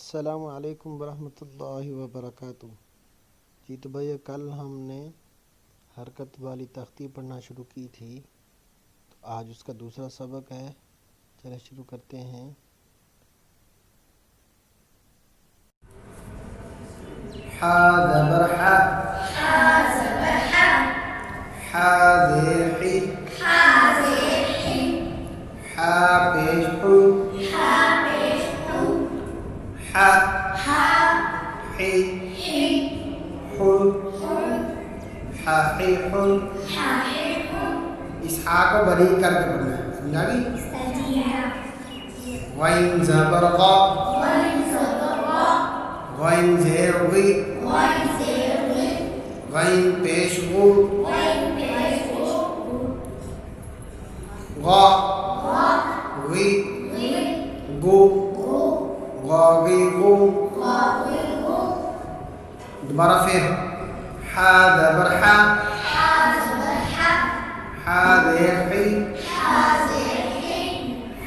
السلام علیکم ورحمۃ اللہ وبرکاتہ۔ جی تو بھیا کل ہم نے حرکت والی تختی پڑھنا شروع کی تھی، تو آج اس کا دوسرا سبق ہے، چلے شروع کرتے ہیں۔ حا زبر حا، حا زیر حی، حا پیش حو، حا حی حو، حا حی حو۔ اس حا کو باریک کر کے پڑھنا ہے، سمجھا گی؟ غین زبر غا، غین زیر غی، غین پیش غو، غا غی گو، غا غی غو۔ دوبارہ پھر حا زبر حا، حا زیر حی،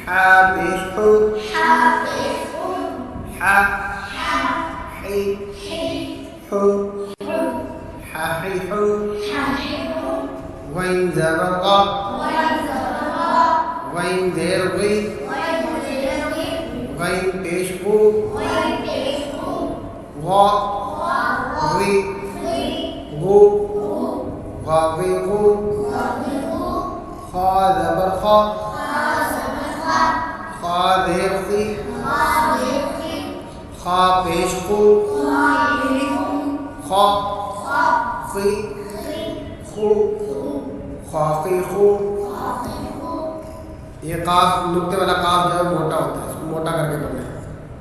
حا پیش حو، حا حی حو، حا حی حو۔ غین زبر غا، غین زیر غی، غین پیش غو، غا غی غو، غا غی غو۔ خا زبر خا، خا زیر خی، خا پیش خو، خا خی خو، خا خی خو۔ یہ قاف نقطے والا قاف جو ہے موٹا ہوتا ہے، اس کو موٹا کر کے پڑھنا ہے۔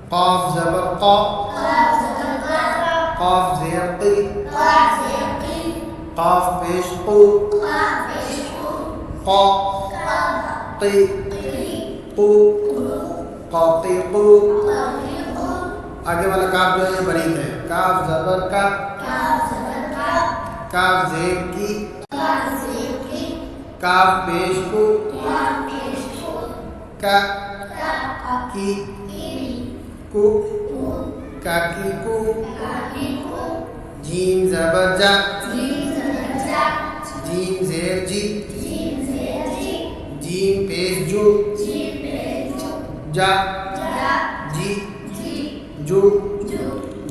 قاف زبر قا، قاف زیر قی، قاف پیش قو، قا قی قو، قا قی قو۔ آگے والا کاف جو ہے یہ باریک ہے۔ کاف زبر کا، کاف زیر کی، کاف پیش کو، کا کی کو، کا کی کو۔ جیم زبر جا، جیم زیر جی، جیم پیش جو، جا جی جو،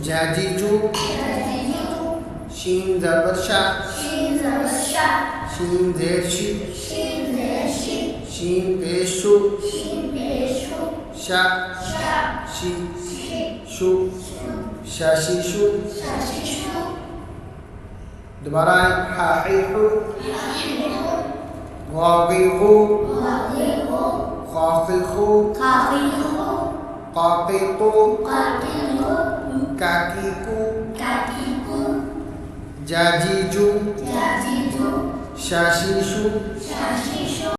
جا جی جو۔ شین زبر شا، شین زیر شی، شین پیش شو، شا شی شو، شا شی شو۔ دوبارہ ہے حا حی حو، غا غی غو، خا خی خو، قا قی قو، کا کی کو، جا جی جو، شا شی شو،